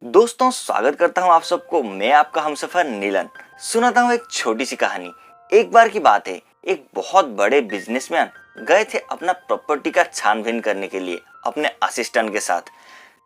दोस्तों, स्वागत करता हूं आप सबको। मैं आपका हमसफर नीलन सुनाता हूं एक छोटी सी कहानी। एक बार की बात है, एक बहुत बड़े बिजनेसमैन गए थे अपना प्रॉपर्टी का छानबीन करने के लिए अपने असिस्टेंट के साथ।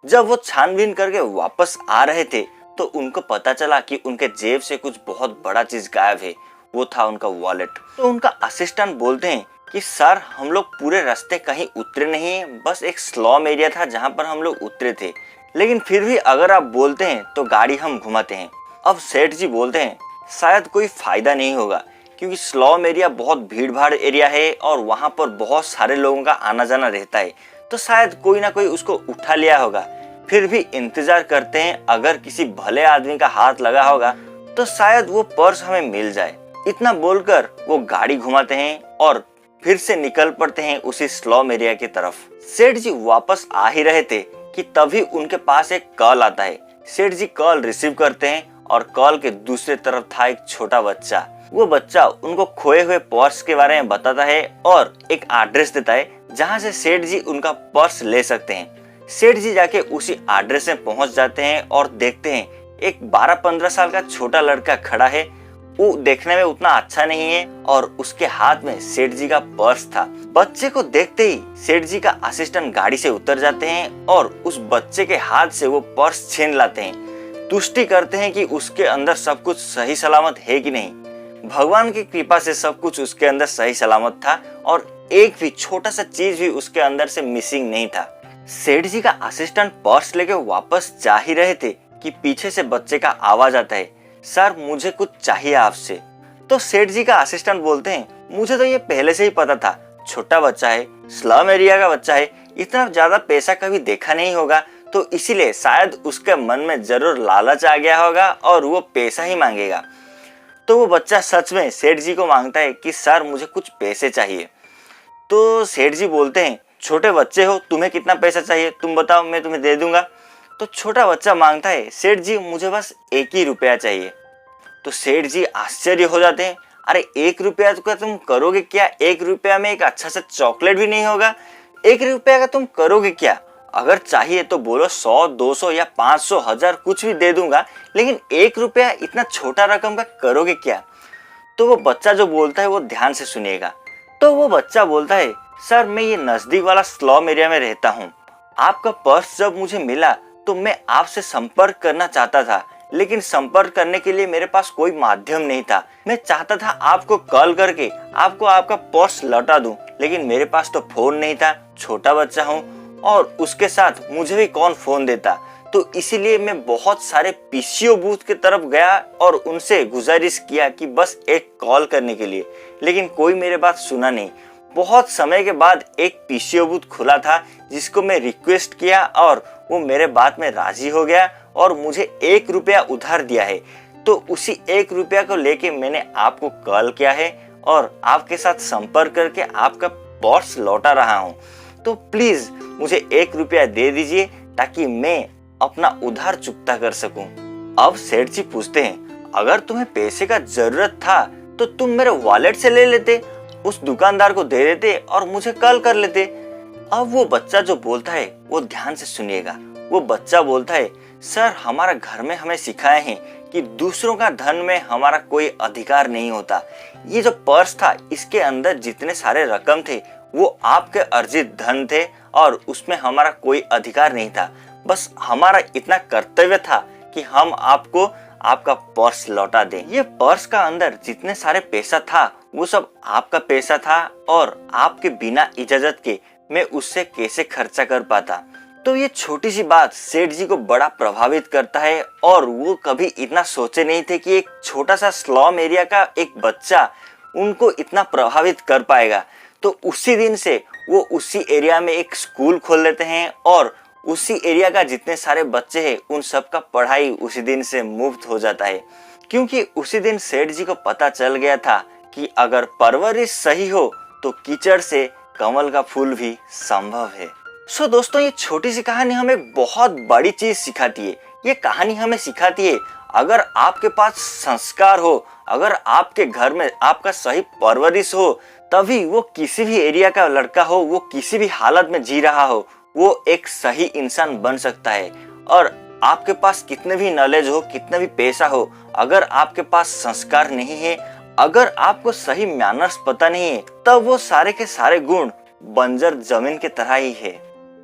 जब वो छानबीन करके वापस आ रहे थे तो उनको पता चला कि उनके जेब से कुछ बहुत बड़ा चीज गायब है। वो था उनका वॉलेट। तो उनका असिस्टेंट बोलते हैं कि सर, हम लोग पूरे रास्ते कहीं उतरे नहीं है, बस एक स्लम एरिया था जहाँ पर हम लोग उतरे थे, लेकिन फिर भी अगर आप बोलते हैं तो गाड़ी हम घुमाते हैं। अब सेठ जी बोलते हैं शायद कोई फायदा नहीं होगा, क्योंकि स्लम एरिया बहुत भीड़ भाड़ एरिया है और वहाँ पर बहुत सारे लोगों का आना जाना रहता है, तो शायद कोई ना कोई उसको उठा लिया होगा। फिर भी इंतजार करते हैं, अगर किसी भले आदमी का हाथ लगा होगा तो शायद वो पर्स हमें मिल जाए। इतना बोलकर वो गाड़ी घुमाते हैं और फिर से निकल पड़ते हैं उसी स्लम एरिया की तरफ। सेठ जी वापस आ ही रहे थे कि तभी उनके पास एक कॉल आता है। सेठ जी कॉल रिसीव करते हैं और कॉल के दूसरे तरफ था एक छोटा बच्चा। वो बच्चा उनको खोए हुए पर्स के बारे में बताता है और एक एड्रेस देता है जहाँ से सेठ जी उनका पर्स ले सकते हैं। सेठ जी जाके उसी एड्रेस में पहुंच जाते हैं और देखते हैं एक 12-15 साल का छोटा लड़का खड़ा है। वो देखने में उतना अच्छा नहीं है और उसके हाथ में सेठ जी का पर्स था। बच्चे को देखते ही सेठ जी का असिस्टेंट गाड़ी से उतर जाते हैं और उस बच्चे के हाथ से वो पर्स छीन लाते हैं। तुष्टि करते हैं कि उसके अंदर सब कुछ सही सलामत है कि नहीं। भगवान की कृपा से सब कुछ उसके अंदर सही सलामत था और एक भी छोटा सा चीज भी उसके अंदर से मिसिंग नहीं था। सेठ जी का असिस्टेंट पर्स लेके वापस जा ही रहे थे कि पीछे से बच्चे का आवाज आता है, सर मुझे कुछ चाहिए आपसे। तो सेठ जी का असिस्टेंट बोलते हैं, मुझे तो ये पहले से ही पता था, छोटा बच्चा है, स्लम एरिया का बच्चा है, इतना ज्यादा पैसा कभी देखा नहीं होगा, तो इसीलिए शायद उसके मन में जरूर लालच आ गया होगा और वो पैसा ही मांगेगा। तो वो बच्चा सच में सेठ जी को मांगता है कि सर मुझे कुछ पैसे चाहिए। तो सेठ जी बोलते हैं, छोटे बच्चे हो, तुम्हें कितना पैसा चाहिए तुम बताओ, मैं तुम्हें दे दूंगा। तो छोटा बच्चा मांगता है, सेठ जी मुझे बस 1 ही रुपया चाहिए। तो सेठ जी आश्चर्य हो जाते हैं, अरे 1 रुपया का तुम करोगे क्या? 1 रुपया में एक अच्छा सा चॉकलेट भी नहीं होगा, 1 रुपया का तुम करोगे क्या? अगर चाहिए तो बोलो 100, 200 या 500, 1000 कुछ भी दे दूंगा, लेकिन 1 रुपया इतना छोटा रकम का करोगे क्या? तो वो बच्चा जो बोलता है वो ध्यान से सुनिएगा। तो वो बच्चा बोलता है, सर मैं ये नजदीक वाला स्लम एरिया में रहता हूँ। आपका पर्स जब मुझे मिला तो मैं आपसे संपर्क करना चाहता था, लेकिन संपर्क करने के लिए मेरे पास कोई माध्यम नहीं था। मैं चाहता था आपको कॉल करके आपको आपका पर्स लौटा दूं, लेकिन मेरे पास तो फोन नहीं था, छोटा बच्चा हूं और उसके साथ मुझे भी कौन फोन देता। तो इसीलिए मैं बहुत सारे पीसीओ बूथ की तरफ गया और उनसे गुजारिश किया कि बस एक कॉल करने के लिए, लेकिन कोई मेरे बात सुना नहीं। बहुत समय के बाद एक पीसीओ बूथ खुला था जिसको मैं रिक्वेस्ट किया और वो मेरे बात में राजी हो गया और मुझे 1 रुपया उधार दिया है। तो उसी 1 रुपया को लेके मैंने आपको कॉल किया है और आपके साथ संपर्क करके आपका पर्स लौटा रहा हूँ। तो प्लीज मुझे 1 रुपया दे दीजिए ताकि मैं अपना उधार चुकता कर सकूं। अब सेठ जी पूछते हैं, अगर तुम्हें पैसे का जरूरत था तो तुम मेरे वॉलेट से ले लेते, उस दुकानदार को दे देते और मुझे कॉल कर लेते। अब वो बच्चा जो बोलता है वो ध्यान से सुनिएगा। वो बच्चा बोलता है, सर हमारा घर में हमें सिखाए हैं कि दूसरों का धन में हमारा कोई अधिकार नहीं होता। ये जो पर्स था इसके अंदर जितने सारे रकम थे वो आपके अर्जित धन थे और उसमें हमारा कोई अधिकार नहीं था। बस हमारा इतना कर्तव्य था कि हम आपको आपका पर्स लौटा दें। ये पर्स का अंदर जितने सारे पैसा था वो सब आपका पैसा था और आपके बिना इजाजत के मैं उससे कैसे खर्चा कर पाता। तो ये छोटी सी बात सेठ जी को बड़ा प्रभावित करता है और वो कभी इतना सोचे नहीं थे कि एक छोटा सा स्लम एरिया का एक बच्चा उनको इतना प्रभावित कर पाएगा। तो उसी दिन से वो उसी एरिया में एक स्कूल खोल लेते हैं और उसी एरिया का जितने सारे बच्चे हैं उन सब का पढ़ाई उसी दिन से मुफ्त हो जाता है, क्योंकि उसी दिन सेठ जी को पता चल गया था कि अगर परवरिश सही हो तो कीचड़ से कमल का फूल भी संभव है। सो दोस्तों, ये छोटी सी कहानी हमें बहुत बड़ी चीज सिखाती है। ये कहानी हमें सिखाती है, अगर आपके पास संस्कार हो, अगर आपके घर में आपका सही परवरिश हो, तभी वो किसी भी एरिया का लड़का हो, वो किसी भी हालत में जी रहा हो, वो एक सही इंसान बन सकता है। और आपके पास कितने भी नॉलेज हो, कितना भी पैसा हो, अगर आपके पास संस्कार नहीं है, अगर आपको सही मैनर्स पता नहीं है, तब वो सारे के सारे गुण बंजर जमीन की तरह ही है।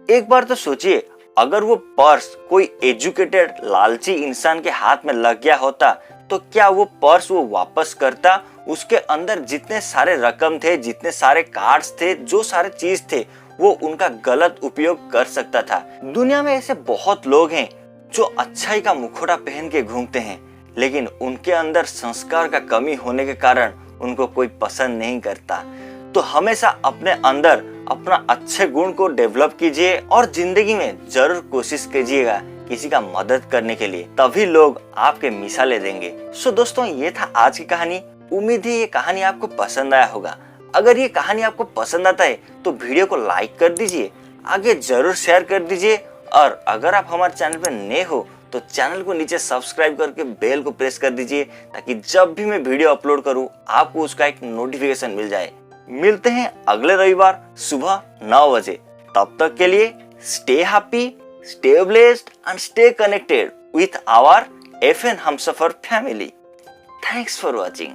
एक बार तो सोचिए, अगर वो पर्स कोई एजुकेटेड लालची इंसान के हाथ में लग गया होता तो क्या वो पर्स वो वापस करता? उसके अंदर जितने सारे रकम थे, जितने सारे कार्ड्स थे, जो सारे चीज थे, वो उनका गलत उपयोग कर सकता था। दुनिया में ऐसे बहुत लोग हैं जो अच्छाई का मुखौटा पहन के घूमते हैं, लेकिन उनके अंदर संस्कार का कमी होने के कारण उनको कोई पसंद नहीं करता। तो हमेशा अपने अंदर अपना अच्छे गुण को डेवलप कीजिए और जिंदगी में जरूर कोशिश कीजिएगा किसी का मदद करने के लिए, तभी लोग आपके मिसालें देंगे। सो दोस्तों, ये था आज की कहानी। उम्मीद है ये कहानी आपको पसंद आया होगा। अगर ये कहानी आपको पसंद आता है तो वीडियो को लाइक कर दीजिए, आगे जरूर शेयर कर दीजिए, और अगर आप हमारे चैनल पर नए हो तो चैनल को नीचे सब्सक्राइब करके बेल को प्रेस कर दीजिए, ताकि जब भी मैं वीडियो अपलोड करूं आपको उसका एक नोटिफिकेशन मिल जाए। मिलते हैं अगले रविवार सुबह 9 बजे। तब तक के लिए stay happy, stay blessed and stay connected with our FN Hamsafar family. Thanks for watching.